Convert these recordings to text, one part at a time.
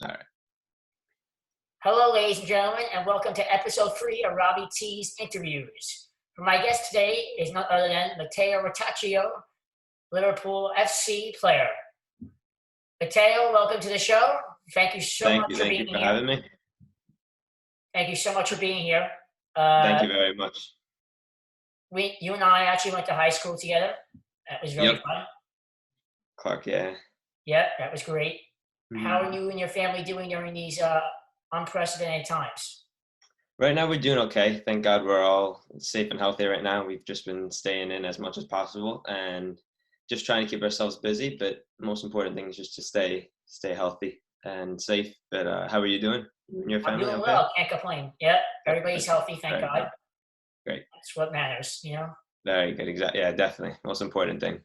All right. Hello, ladies and gentlemen, and welcome to episode 3 of Robbie T's interviews. For my guest today is none other than Matteo Ritaccio, Liverpool FC player. Matteo, welcome to the show. Thank you so Thank much you. for Thank being you for here. having me. Thank you so much for being here. Thank Uh, you very much. you and I actually went to high school together. That was very Yep. fun. Clark, yeah. Yeah, that was great. How are Mhm. you and your family doing during these unprecedented times? Right now we're doing okay. Thank God we're all safe and healthy right now. We've just been staying in as much as possible and just trying to keep ourselves busy. But the most important thing is just to stay healthy and safe. But how are you doing? You and your I'm family doing okay? well. Can't complain. Yeah, Good, everybody's good. healthy, thank Very God. good. Great. That's what matters. Very good. Exactly. Yeah, definitely. Most important thing.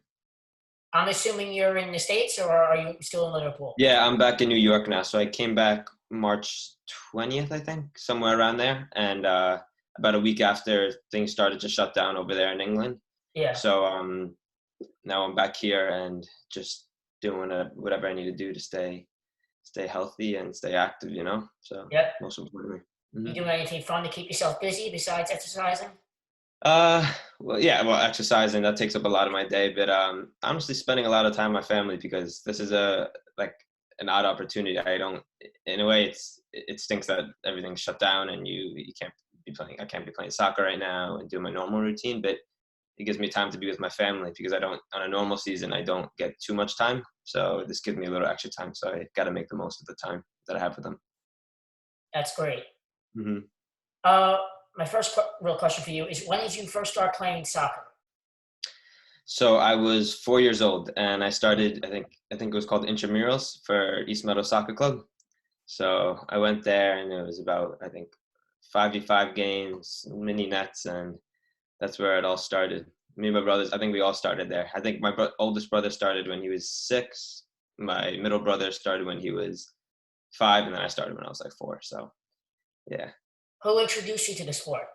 I'm assuming you're in the States or are you still in Liverpool? Yeah, I'm back in New York now. So I came back March 20th, I think, somewhere around there. And about a week after things started to shut down over there in England. Yeah. So now I'm back here and just doing whatever I need to do to stay healthy and stay active, So Yep. most importantly. You hmm doing anything fun to keep yourself busy besides exercising? Well, yeah, well, exercising that takes up a lot of my day, but honestly, spending a lot of time with my family because this is like an odd opportunity. I don't, in a way, it stinks that everything's shut down and you can't be playing. I can't be playing soccer right now and do my normal routine, but it gives me time to be with my family because I don't on a normal season I don't get too much time. So this gives me a little extra time. So I got to make the most of the time that I have with them. That's great. hmm Uh, my first real question for you is when did you first start playing soccer? So I was 4 years old and I started. I think it was called intramurals for East Meadow Soccer Club. So I went there and it was about I think 5v5 games, mini nets, and that's where it all started. Me and my brothers, I think we all started there. I think my oldest brother started when he was 6. My middle brother started when he was 5, and then I started when I was like 4. So yeah, Who introduced you to the sport?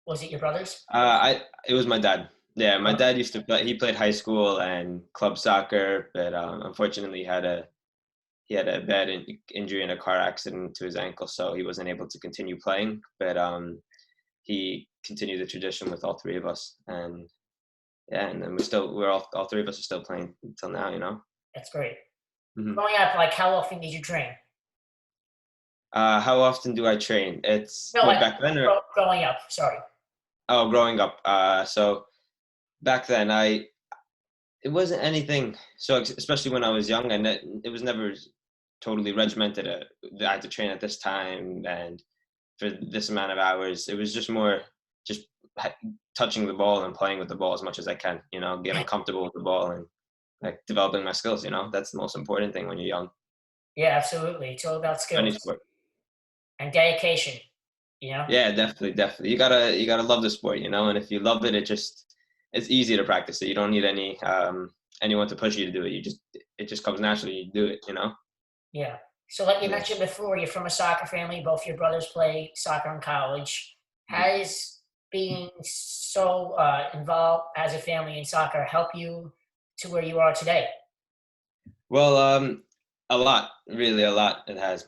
Was it your brothers? it was my dad. Yeah, my Okay. dad used to play. He played high school and club soccer, but unfortunately he had a bad injury in a car accident to his ankle, so he wasn't able to continue playing. But he continued the tradition with all three of us, and yeah, and then we're all three of us are still playing until now. That's great. hmm Growing up, like how often did you train? How often do I train? It's No, what like back then or growing up. Sorry. growing up. So back then it wasn't anything. So especially when I was young, and it was never totally regimented. I had to train at this time and for this amount of hours. It was just more just touching the ball and playing with the ball as much as I can. Getting comfortable with the ball and like developing my skills. That's the most important thing when you're young. Yeah, absolutely. It's all about Any skills sport. and dedication. You know. Yeah, definitely, definitely. You gotta love the sport, and if you love it, it's easy to practice it. You don't need anyone to push you to do it. It just comes naturally. You do it. Yeah. So, like you Yeah. mentioned before, you're from a soccer family. Both your brothers play soccer in college. Mhm. Has being so involved as a family in soccer help you to where you are today? Well, a lot, really, a lot. It has.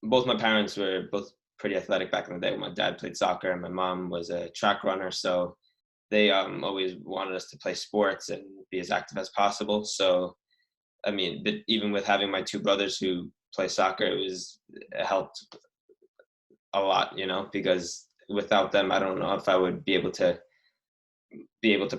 Both my parents were both pretty athletic back in the day. My dad played soccer, and my mom was a track runner. So they always wanted us to play sports and be as active as possible. So I mean, but even with having my two brothers who play soccer, it helped a lot, because without them, I don't know if I would be able to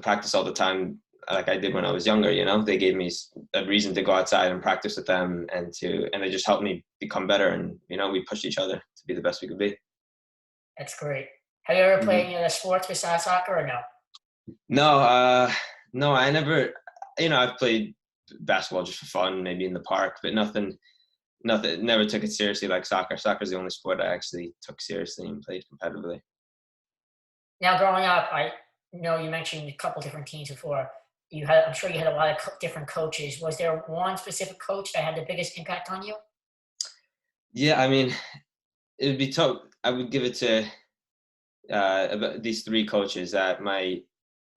practice all the time like I did when I was younger. They gave me a reason to go outside and practice with them, and they just helped me become better. And we pushed each other to be the best we could be. That's great. Have you ever played hmm any other sports besides soccer or no? No, no, I never. I've played basketball just for fun, maybe in the park, but nothing. Never took it seriously like soccer. Soccer's the only sport I actually took seriously and played competitively. Now, growing up, I know you mentioned a couple different teams before. I'm sure you had a lot of different coaches. Was there one specific coach that had the biggest impact on you? Yeah, I mean, it would be tough. I would give it to about these three coaches. I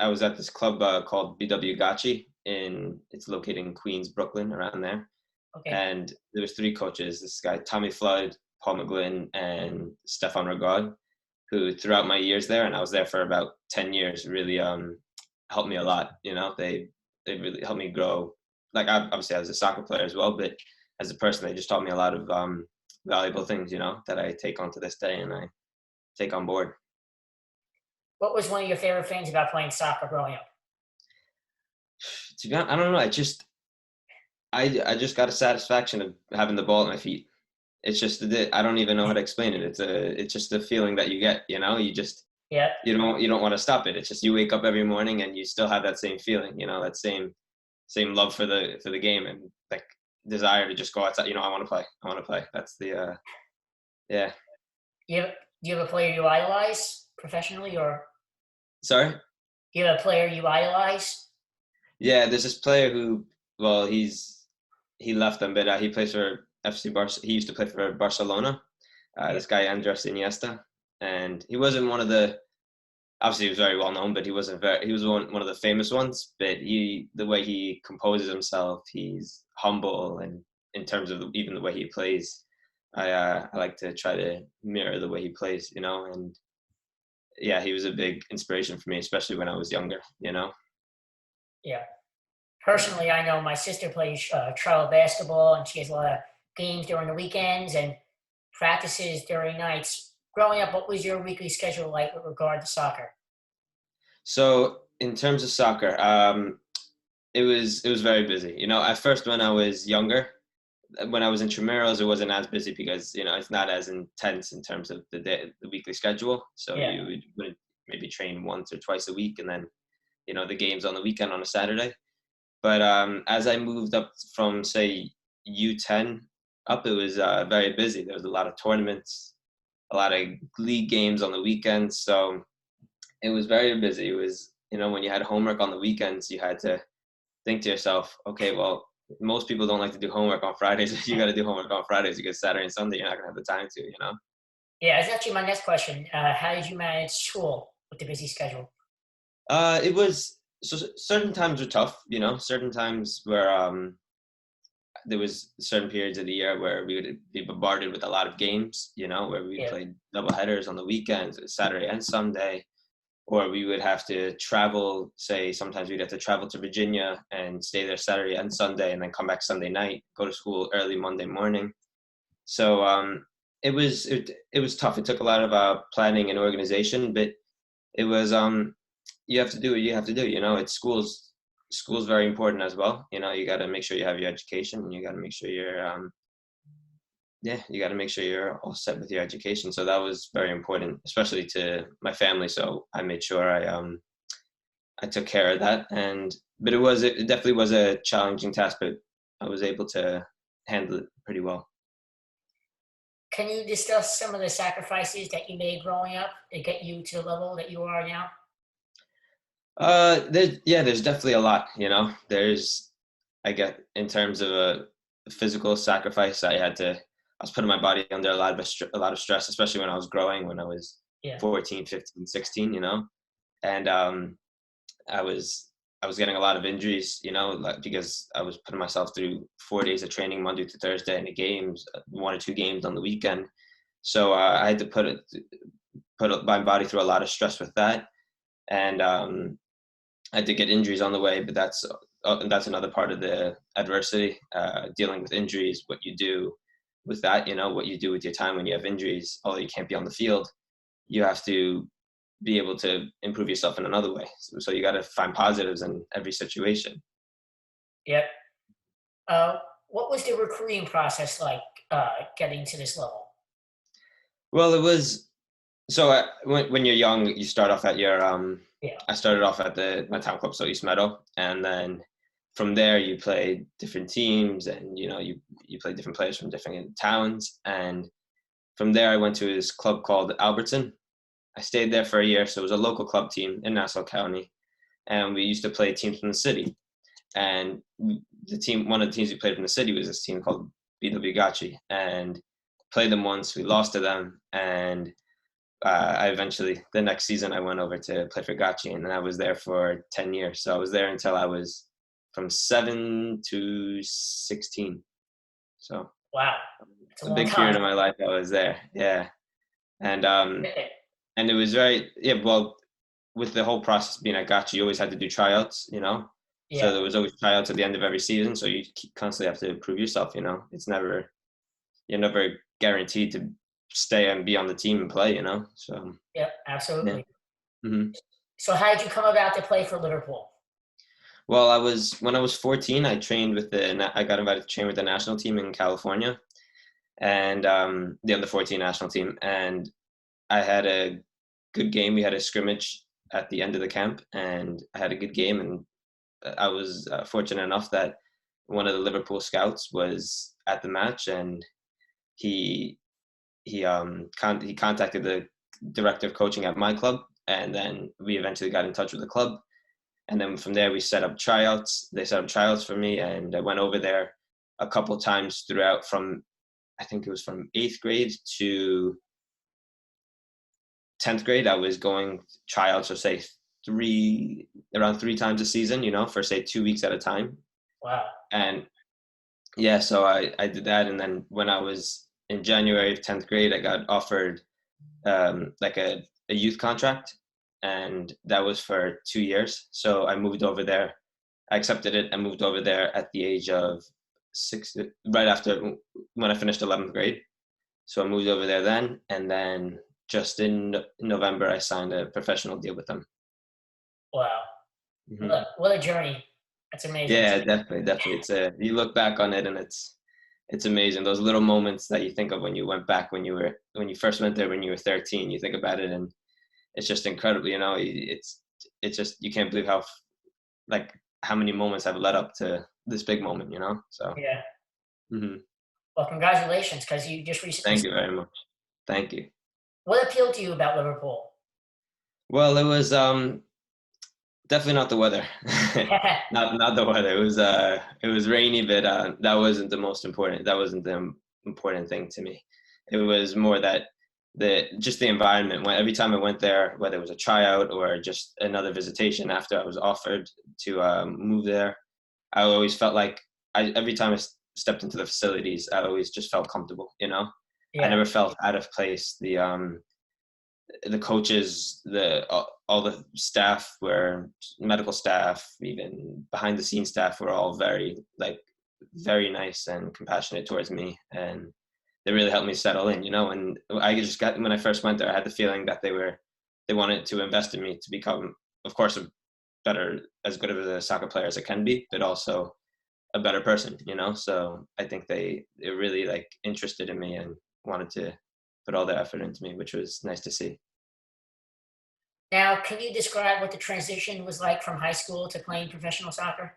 was at this club called BW Gotchi. It's located in Queens, Brooklyn, around there. Okay. And there was three coaches, this guy, Tommy Flood, Paul McGlynn, and Stefan Regard, who throughout my years there, and I was there for about 10 years, really helped me a lot. They really helped me grow. Like, obviously I was a soccer player as well, but as a person, they just taught me a lot of valuable things, that I take on to this day and I take on board. What was one of your favorite things about playing soccer growing up? To be honest, I don't know. I just got a satisfaction of having the ball at my feet. It's just I don't even know how to explain it. It's just a feeling that you get. You just Yeah. you don't want to stop it. It's just you wake up every morning and you still have that same feeling. That same love for the game and like desire to just go outside. I want to play. I want to play. That's the yeah. You have, do you have a player you idolize professionally, or Sorry. do you have a player you idolize? Yeah, there's this player who, well, he left them, but he plays for FC Barca. He used to play for Barcelona. Yeah. This guy Andres Iniesta, and he wasn't one of the. Obviously, he was very well known, but he wasn't very. He was one of the famous ones. But the way he composes himself, he's humble, and in terms of even the way he plays, I like to try to mirror the way he plays, and yeah, he was a big inspiration for me, especially when I was younger. Yeah. Personally, I know my sister plays travel basketball, and she has a lot of games during the weekends and practices during nights. Growing up, what was your weekly schedule like with regard to soccer? So in terms of soccer, it was very busy. At first when I was younger, when I was in intramurals, it wasn't as busy because it's not as intense in terms of the weekly schedule. So Yeah. you would maybe train once or twice a week, and then the games on the weekend on a Saturday. But as I moved up from say U10 up, it was very busy. There was a lot of tournaments, a lot of league games on the weekends. So it was very busy. It was when you had homework on the weekends, you had to think to yourself, okay, well, most people don't like to do homework on Fridays. You got to do homework on Fridays because Saturday and Sunday you're not gonna have the time to. Yeah, that's actually my next question. How did you manage school with the busy schedule? It was so certain times were tough. Certain times where there was certain periods of the year where we would be bombarded with a lot of games. Where we Yeah. played double headers on the weekends, Saturday and Sunday, or we would have to travel. Say sometimes we'd have to travel to Virginia and stay there Saturday and Sunday, and then come back Sunday night, go to school early Monday morning. So it was tough. It took a lot of planning and organization, but it was you have to do what you have to do. It's school's very important as well. You got to make sure you have your education, and you got to make sure you got to make sure you're all set with your education. So that was very important, especially to my family. So I made sure I took care of that. But it definitely was a challenging task, but I was able to handle it pretty well. Can you discuss some of the sacrifices that you made growing up to get you to the level that you are now? There's definitely a lot. I get in terms of a physical sacrifice. I was putting my body under a lot of stress, especially when I was growing, when I was Yeah. 14, 15, 16. And I was I was getting a lot of injuries, like, because I was putting myself through 4 days of training Monday to Thursday, and the games, 1 or 2 games on the weekend. So I had to put my body through a lot of stress with that, and I did get injuries on the way, but that's another part of the adversity, dealing with injuries, what you do with that, what you do with your time when you have injuries. Although you can't be on the field, you have to be able to improve yourself in another way. So you got to find positives in every situation. Yep. Uh, what was the recruiting process like getting to this level? Well, it was so when you're young, you start off at your Yeah. I started off at my town club, so East Meadow, and then from there you play different teams, and you play different players from different towns, and from there I went to this club called Albertson. I stayed there for a year, so it was a local club team in Nassau County, and we used to play teams from the city. And one of the teams we played from the city was this team called BW Gachi, and played them once. We lost to them, and I eventually, the next season, I went over to play for Gachi, and then I was there for 10 years. So I was there until I was from 7 to 16. So Wow, it's a a long big period time. of my life I was there. Yeah. And it was very, yeah, well, with the whole process being at Gotcha, you always had to do tryouts, Yeah, so there was always tryouts at the end of every season. So you constantly have to prove yourself, you're never guaranteed to stay and be on the team and play, so yeah, yeah. absolutely. Hmm. So how did you come about to play for Liverpool? Well, when I was 14, I got invited to train with the national team in California, and the under 14 national team. And I had a good game. We had a scrimmage at the end of the camp, and I had a good game. And I was fortunate enough that one of the Liverpool scouts was at the match, and he he contacted the director of coaching at my club, and then we eventually got in touch with the club. And then from there, we set up tryouts. They set up tryouts for me, and I went over there a couple times throughout. I think it was from 8th grade to 10th grade. I was going tryouts, or say around 3 times a season, for say 2 weeks at a time. Wow. And yeah, so I did that. And then when I was in January of 10th grade, I got offered like a youth contract, and that was for 2 years. So I moved over there. I accepted it and moved over there at the age of 6, right after when I finished 11th grade. So I moved over there then, and then just in November, I signed a professional deal with them. Wow. Hmm. What a journey. That's amazing. Yeah, definitely, definitely. You look back on it, and it's amazing. Those little moments that you think of when you went back, when you first went there when you were 13. You think about it, and it's just incredible. It's just, you can't believe how many moments have led up to this big moment. So. Yeah. Hmm. Well, congratulations, because you just recently. Thank you very much. Thank you. What appealed to you about Liverpool? Well, it was definitely not the weather. Not the weather. It was rainy, but that wasn't the most important. That wasn't the important thing to me. It was more that the environment. When every time I went there, whether it was a tryout or just another visitation after I was offered to move there, I always felt like every time I stepped into the facilities, I always just felt comfortable. I Yeah. never felt out of place. The coaches, all the staff were medical staff, even behind the scenes staff were all very nice and compassionate towards me, and they really helped me settle in. And I just got when I first went there, I had the feeling that they wanted to invest in me to become, of course, as good of a soccer player as I can be, but also a better person. So I think they're really interested in me and wanted to put all their effort into me, which was nice to see. Now, can you describe what the transition was like from high school to playing professional soccer?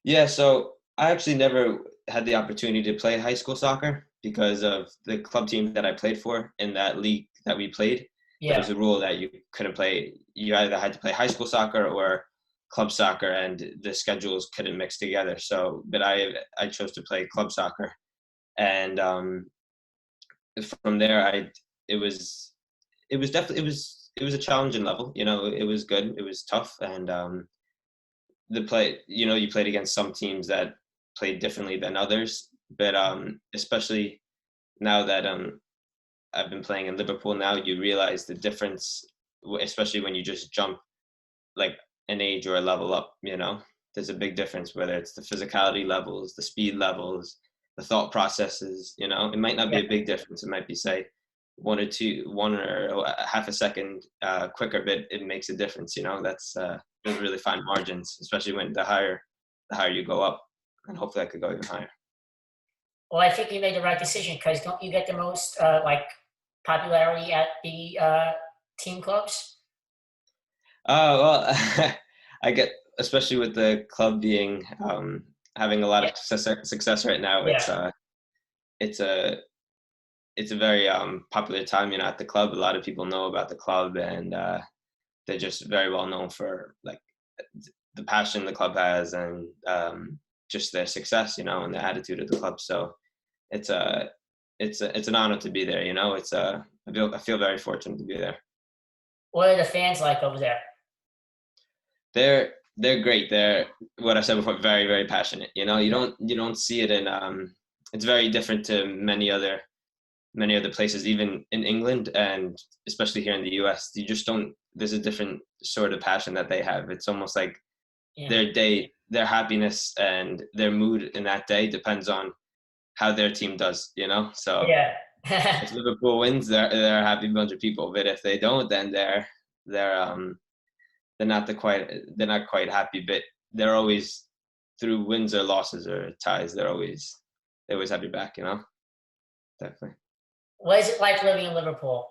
Yeah, so I actually never had the opportunity to play high school soccer because of the club team that I played for in that league that we played. There Yeah. was a rule that you couldn't play, you either had to play high school soccer or club soccer, and the schedules couldn't mix together. But I chose to play club soccer, and from there, it was it was a challenging level. It was good, it was tough, and you played against some teams that played differently than others, but especially now that I've been playing in Liverpool now, you realize the difference, especially when you just jump like an age or a level up. There's a big difference, whether it's the physicality levels, the speed levels, the thought processes. It might not be Yeah. a big difference. It might be, say, one or a half a second quicker, but it makes a difference. There's really fine margins, especially when the higher you go up, and hopefully I could go even higher. Well, I think you made the right decision, because don't you get the most popularity at the team clubs? Well, I get, especially with the club being having a lot Yeah. of success right now. Yeah. It's a it's a very popular time, at the club. A lot of people know about the club, and they're just very well known for the passion the club has, and just their success, and the attitude of the club. So it's a it's an honor to be there. I feel very fortunate to be there. What are the fans like over there? They're great. They're, what I said before, very, very passionate. You don't see it in it's very different to many other places, even in England and especially here in the US. You just don't. There's a different sort of passion that they have. It's almost like Yeah. their day, their happiness, and their mood in that day depends on how their team does. So Yeah. if Liverpool wins, they're a happy bunch of people. But if they don't, then they're they're not quite happy. But they're always, through wins or losses or ties, they always have your back. Definitely. What is it like living in Liverpool?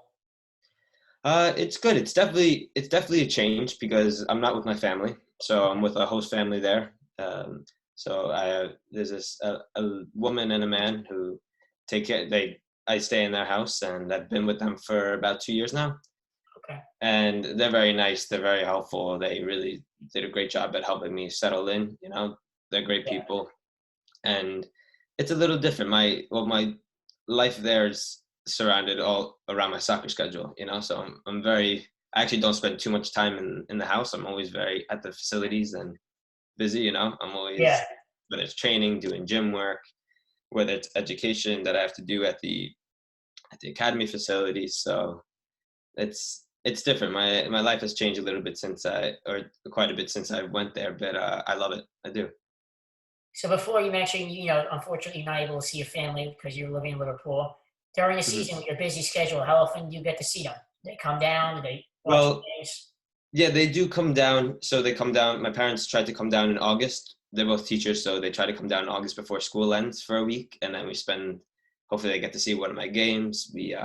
It's good. It's definitely a change because I'm not with my family, so I'm with a host family there. So there's a woman and a man who take care. I stay in their house, and I've been with them for about 2 years now. Okay. And they're very nice. They're very helpful. They really did a great job at helping me settle in. They're great Yeah. people, and it's a little different. My life there is surrounded all around my soccer schedule. So I'm very. I actually don't spend too much time in the house. I'm always very at the facilities and busy. I'm Yeah. always, whether it's training, doing gym work, whether it's education that I have to do at the academy facilities. So it's different. My life has changed a little bit or quite a bit since I went there, but I love it. I do. So before you mentioned, unfortunately you're not able to see your family because you're living in Liverpool. During the Mhm. season with your busy schedule, how often do you get to see them? They come down, do they watch the Well, games? yeah, they do come down. So they come down. My parents tried to come down in August. They're both teachers, so they try to come down in August before school ends for a week, and then we spend. Hopefully, they get to see one of my games. We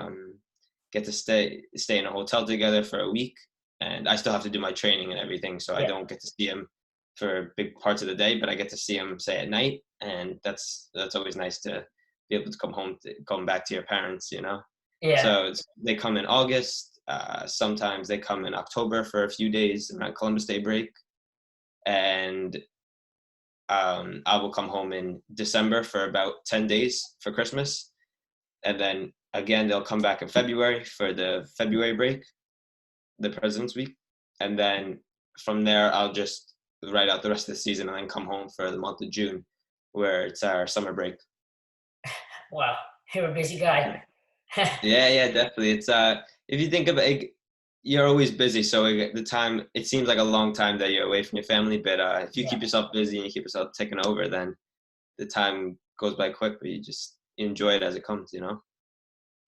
get to stay in a hotel together for a week, and I still have to do my training and everything, so I Yeah. don't get to see them for big parts of the day, but I get to see them, say, at night, and that's always nice to be able to come back to your parents. Yeah. So they come in August. Sometimes they come in October for a few days around Columbus Day break, and I will come home in December for about 10 days for Christmas, and then again they'll come back in February for the February break, the President's Week, and then from there I'll just ride out the rest of the season and then come home for the month of June, where it's our summer break. Wow. You're a busy guy. Yeah, yeah, definitely. It's if you think of it, you're always busy, so the time, it seems like a long time that you're away from your family. But if you Yeah, keep yourself busy and you keep yourself ticking over, then the time goes by quick. But you just enjoy it as it comes.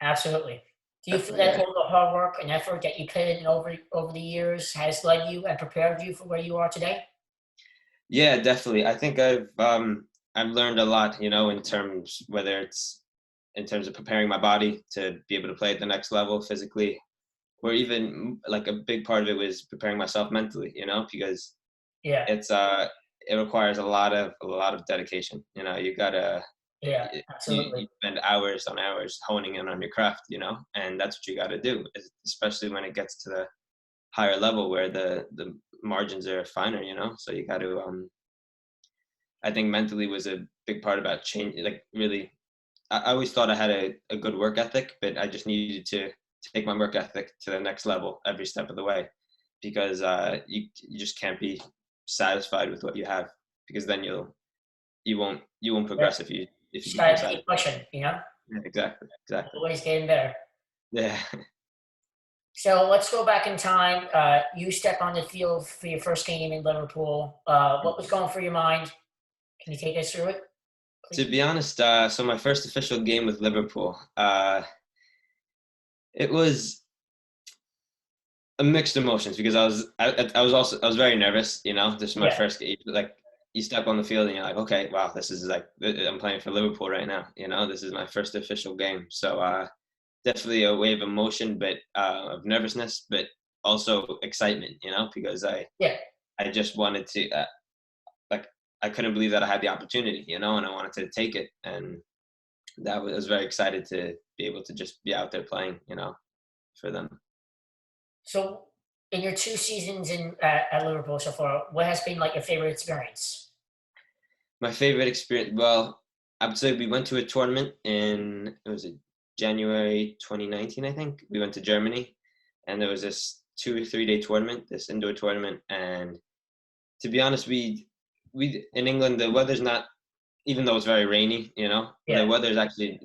absolutely. Do you feel Definitely, that yeah, all the hard work and effort that you put in over the years has led you and prepared you for where you are today? yeah, definitely. I think I've learned a lot, in terms, whether it's in terms of preparing my body to be able to play at the next level physically, or even like a big part of it was preparing myself mentally, because Yeah, it requires a lot of dedication. You gotta yeah, you absolutely. spend hours on hours honing in on your craft, and that's what you got to do, especially when it gets to the higher level where the margins are finer. So you got to I think mentally was a big part about change. Like, really, I always thought I had a good work ethic, but I just needed to take my work ethic to the next level every step of the way, because you just can't be satisfied with what you have, because then you won't Yeah, progress if you just become gotta keep satisfied. pushing, Yeah, exactly. always getting better. Yeah. So let's go back in time. You step on the field for your first game in Liverpool. What was going through your mind? Can you take us through it, To please? be honest, so my first official game with Liverpool, it was a mixed emotions, because I was very nervous. This is my Yeah, first game. Like, you step on the field and you're like, okay, wow, this is like, I'm playing for Liverpool right now. This is my first official game. So definitely a wave of emotion, but of nervousness, but also excitement. Because yeah. I just wanted to, like, I couldn't believe that I had the opportunity. And I wanted to take it, and I was very excited to be able to just be out there playing. For them. So in your 2 seasons at Liverpool so far, what has been like your favorite experience? My favorite experience, well, I would say we went to a tournament in, it was January 2019, I think. We went to Germany, and there was this 2 or 3 day tournament, this indoor tournament. And to be honest, we in England, the weather's not even though it's very rainy, the Yeah. weather is actually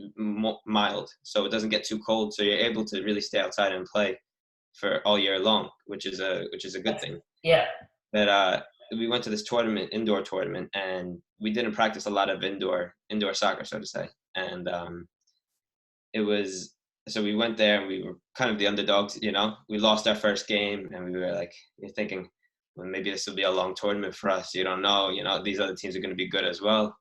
mild, so it doesn't get too cold. So you're able to really stay outside and play for all year long, which is a good thing. Yeah. But we went to this tournament, indoor tournament, and we didn't practice a lot of indoor soccer, so to say. And it was so we went there and we were kind of the underdogs. We lost our first game, and we were like, you're thinking, well, maybe this will be a long tournament for us. You don't know. These other teams are going to be good as well.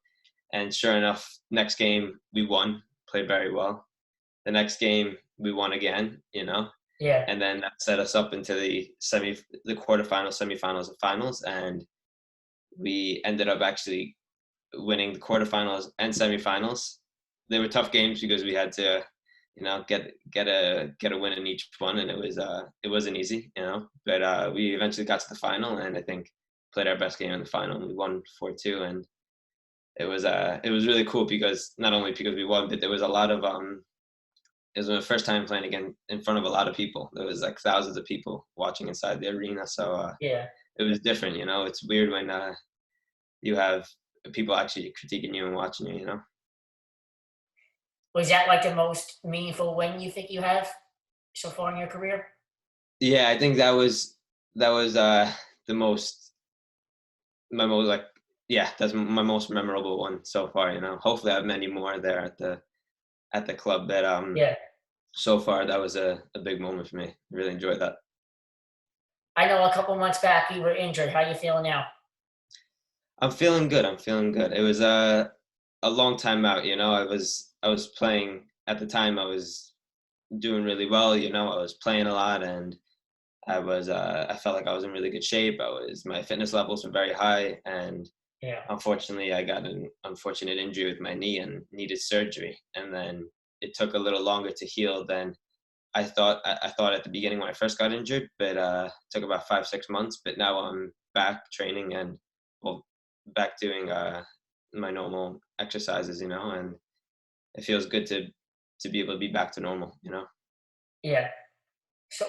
And sure enough, next game we won, played very well. The next game we won again. Yeah. And then that set us up into the quarterfinals, semifinals, and finals, and we ended up actually winning the quarterfinals and semifinals. They were tough games because we had to, get a win in each one, and it wasn't easy, But we eventually got to the final, and I think played our best game in the final, and we won 4-2, and it was really cool because not only because we won, but there was a lot of it was my first time playing again in front of a lot of people. There was like thousands of people watching inside the arena, so Yeah. it was different. It's weird when you have people actually critiquing you and watching you. Was that like the most meaningful win you think you have so far in your career? Yeah, I think that was the most my most like yeah, that's my most memorable one so far. Hopefully I have many more there at the club, but Yeah. so far that was a big moment for me. Really enjoyed that. I know a couple months back you were injured. How you feeling now? I'm feeling good. I'm feeling good. It was a long time out. I was playing at the time. I was doing really well. I was playing a lot, and I felt like I was in really good shape. My fitness levels were very high, and Yeah. unfortunately, I got an unfortunate injury with my knee and needed surgery. And then it took a little longer to heal than I thought. I thought at the beginning when I first got injured, but it took about 5-6 months. But now I'm back training and well, back doing my normal exercises, and it feels good to be able to be back to normal. Yeah. So,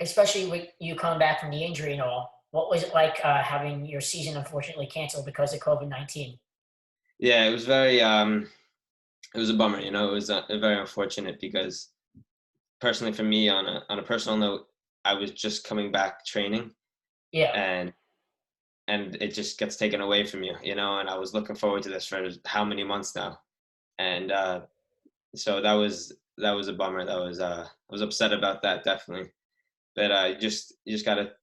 especially with you coming back from the injury and all, what was it like having your season unfortunately canceled because of COVID-19? Yeah, it was a bummer. It was very unfortunate because personally for me, on a personal note, I was just coming back training, Yeah. and it just gets taken away from you. And I was looking forward to this for how many months now, and so that was a bummer. I was upset about that, definitely. But you just gotta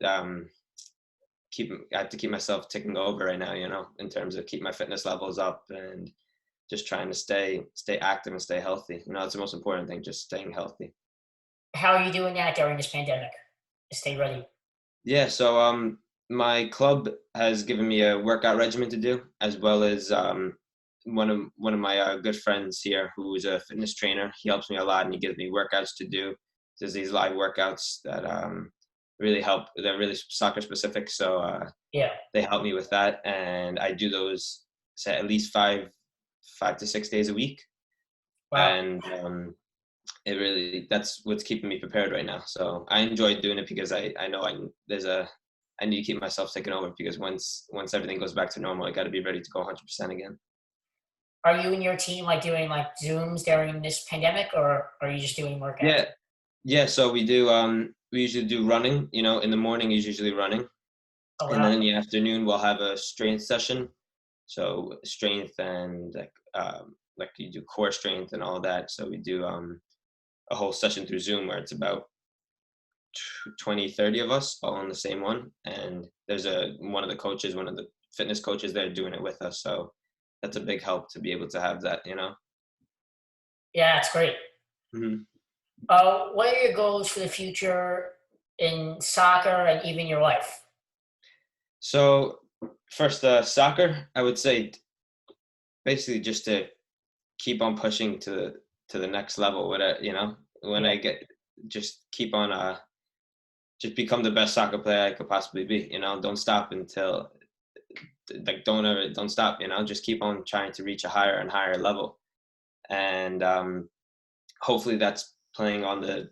I have to keep myself ticking over right now, in terms of keep my fitness levels up and just trying to stay active and stay healthy. That's the most important thing, just staying healthy. How are you doing that during this pandemic to stay ready? Yeah, so my club has given me a workout regimen to do, as well as one of my good friends here, who's a fitness trainer. He helps me a lot, and he gives me workouts to do. There's these live workouts that really help. They're really soccer specific, so Yeah. they help me with that, and I do those, say, at least 5 to 6 days a week, Wow. and that's what's keeping me prepared right now. So I enjoy doing it because I know I need to keep myself taken over, because once everything goes back to normal, I got to be ready to go 100% again. Are you and your team like doing like Zooms during this pandemic, or are you just doing workouts? Yeah, yeah. So we usually do running. In the morning is usually running, Oh and wow. then in the afternoon we'll have a strength session. So strength and like you do core strength and all that. So we do a whole session through Zoom where it's about 20, 30 of us all on the same one, and there's one of the fitness coaches there doing it with us. So that's a big help to be able to have that. Yeah, that's great. hmm What are your goals for the future in soccer and even your life? So first, soccer, I would say basically just to keep on pushing to the next level. When Yeah. I get just keep on just become the best soccer player I could possibly be. Don't stop until like don't stop. Just keep on trying to reach a higher and higher level, and hopefully that's playing on the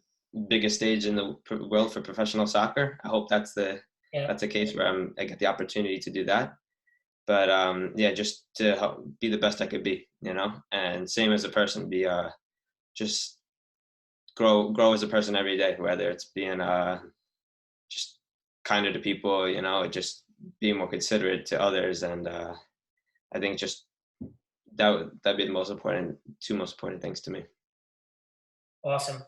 biggest stage in the world for professional soccer. I hope that's the Yeah. case where I get the opportunity to do that. But yeah, just to help be the best I could be, and same as a person, be just grow as a person every day, whether it's being just kinder to people, just being more considerate to others, and I think just that'd be the two most important things to me. Awesome.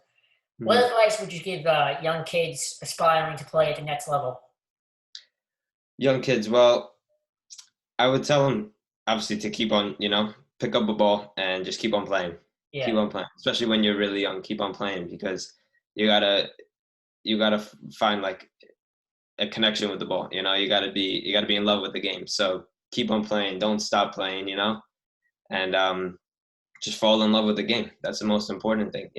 What Mhm. advice would you give young kids aspiring to play at the next level? Young kids, well, I would tell them obviously to keep on, pick up a ball and just keep on playing. Yeah, Keep on playing, especially when you're really young. Keep on playing because you gotta find like a connection with the ball. You gotta be in love with the game. So keep on playing. Don't stop playing. And just fall in love with the game. That's the most important thing.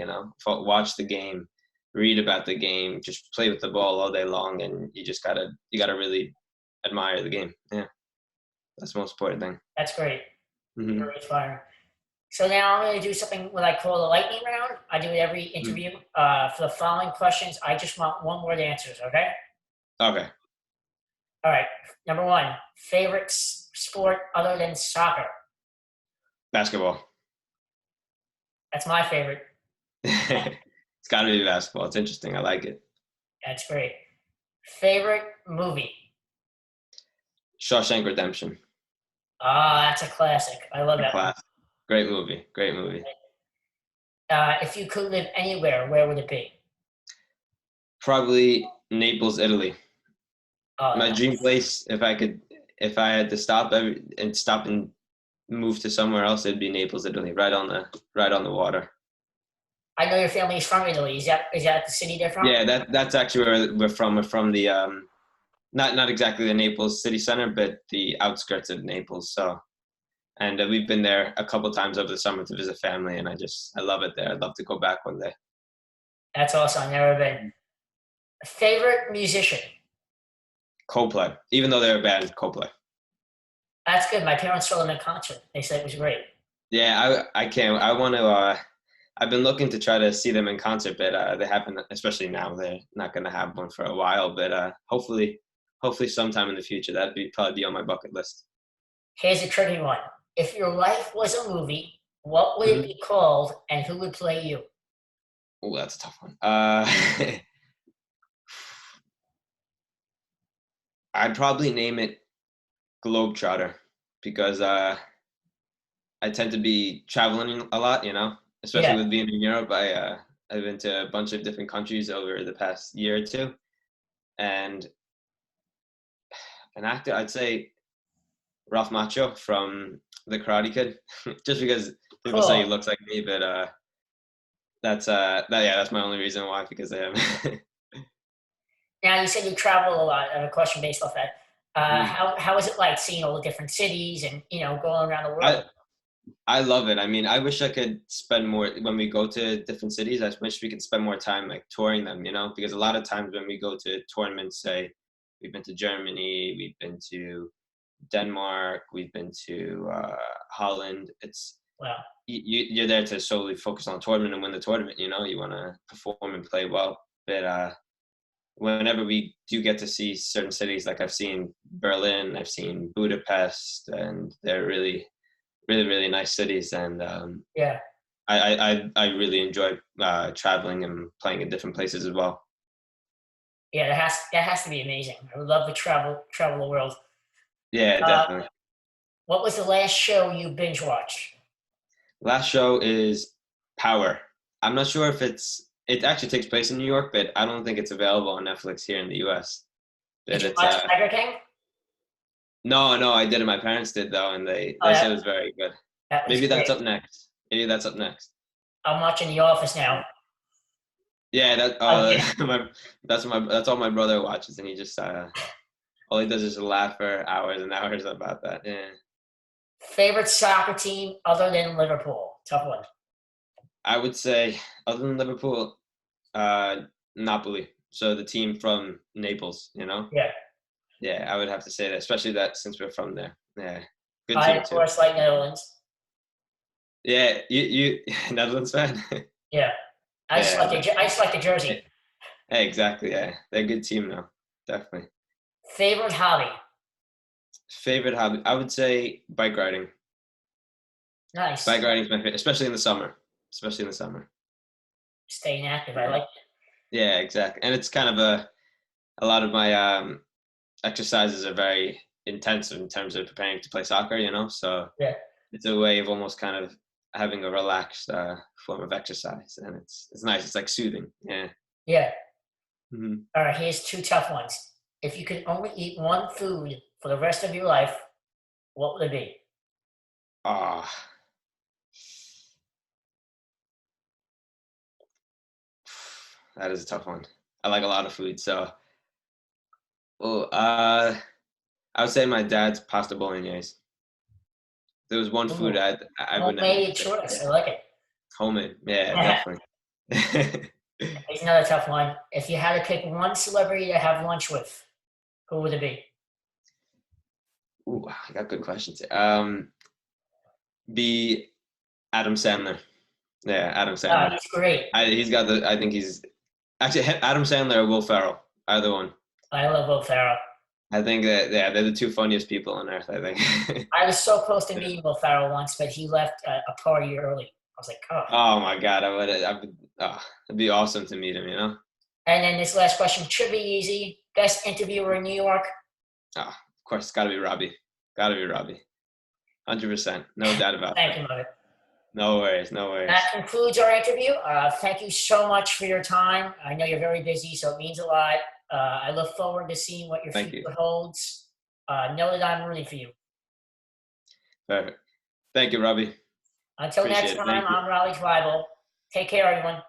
Watch the game, read about the game, just play with the ball all day long, and you gotta really admire the game. Yeah, that's the most important thing. that's great. Hmm. Very inspiring. So now I'm going to do something what I call the lightning round. I do it every interview. For the following questions, I just want one-word answers, okay? Okay, All right. Number one, favorite sport other than soccer? basketball. That's my favorite. It's got to be basketball. It's interesting. I like it. That's great. Favorite movie? Shawshank Redemption. Ah, that's a classic. I love A that one. class. Great movie. Great movie. If you could live anywhere, where would it be? Probably Naples, Italy. Oh, My no. dream place, if I had to stop and move to somewhere else, it'd be Naples, Italy, right on the water. I know your family is from Italy. Is that the city they're from? Yeah, that's actually where we're from. We're from the not exactly the Naples city center, but the outskirts of Naples. So, and we've been there a couple times over the summer to visit family, and I love it there. I'd love to go back one day. That's awesome. I've never been. Favorite musician? Coldplay, even though they're a band, Coldplay. That's good. My parents saw them in concert. They said it was great. Yeah, I can't. I want to. I've been looking to try to see them in concert, but they haven't. Especially now, they're not going to have one for a while. But hopefully, sometime in the future, that'd probably be on my bucket list. Here's a tricky one. If your life was a movie, what would it Hmm. be called and who would play you? Oh, that's a tough one. I'd probably name it Globetrotter because I tend to be traveling a lot. Especially Yeah. with being in Europe. I've been to a bunch of different countries over the past year or two, and an actor, I'd say Ralph Macchio from The Karate Kid, just because people say he Cool. looks like me, but that's my only reason why, because I am. Now, you said you travel a lot. I have a question based off that. Mm. How is it like seeing all the different cities and, going around the I world? I love it. I mean, I wish I could spend more when we go to different cities. I wish we could spend more time like touring them, because a lot of times when we go to tournaments, say we've been to Germany, we've been to Denmark, we've been to Holland. Well, You're there to solely focus on the tournament and win the tournament. You want to perform and play well. But whenever we do get to see certain cities, like I've seen Berlin, I've seen Budapest, and they're really, really, really nice cities. And yeah. I really enjoy traveling and playing in different places as well. Yeah, that has to be amazing. I would love to travel the world. Yeah, Uh, definitely. what was the last show you binge watched? Last show is Power. I'm not sure if it actually takes place in New York, but I don't think it's available on Netflix here in the US. Did But you it's watch Tiger King? no, I didn't. My parents did though, and they Oh, they said it was very good. that was Maybe that's great. up next. Maybe that's up next. I'm watching The Office now. Yeah, Again. that's all my brother watches, and he just all he does is laugh for hours and hours about that. Yeah, Favorite soccer team other than Liverpool? Tough one. I would say other than Liverpool, uh, Napoli. So the team from Naples, Yeah. Yeah, I would have to say that, especially that since we're from there. Yeah, good I, team of too. course, like Netherlands. Yeah, you Netherlands fan. Yeah. Yeah, I just like the jersey. exactly. Yeah, they're a good team now. Definitely. Favorite hobby? Favorite hobby? I would say bike riding. Nice. Bike riding is my favorite, especially in the summer. Especially in the summer. Staying active. I Yeah. like it. Yeah, exactly. And it's kind of a lot of my exercises are very intensive in terms of preparing to play soccer. So Yeah. it's a way of almost kind of having a relaxed form of exercise, and it's nice. It's like soothing. Yeah. Yeah. Hmm. All right, here's two tough ones. If you could only eat one food for the rest of your life, what would it be? Ah, that is a tough one. I like a lot of food, so oh, I would say my dad's pasta bolognese. There was one food Ooh, I would never homemade mistake. choice. Yeah, I like it. homemade. Yeah, definitely. Here's another tough one. If you had to pick one celebrity to have lunch with, who would it be? Ooh, I got good questions. Be Adam Sandler. Yeah, Adam Oh, Sandler. he's great. He's got the. I think he's actually Adam Sandler or Will Ferrell. Either one. I love Will Ferrell. I think that they're the two funniest people on earth. I think. I was so close to Yeah. meeting Will Ferrell once, but he left a party early. I was like, oh. Oh my God, I would. Oh, it'd be awesome to meet him. And then this last question should be easy. Best interviewer in New York? Oh, of course, it's got to be Robbie. Got to be Robbie. 100%. No doubt about Thank that. you, Mother. No worries. No worries. That concludes our interview. Thank you so much for your time. I know you're very busy, so it means a lot. I look forward to seeing what your Thank you. future holds. Know that I'm rooting for you. Perfect. Thank you, Robbie. Until next Appreciate it. time, Thank you. I'm Raleigh Tribal. Take care, everyone.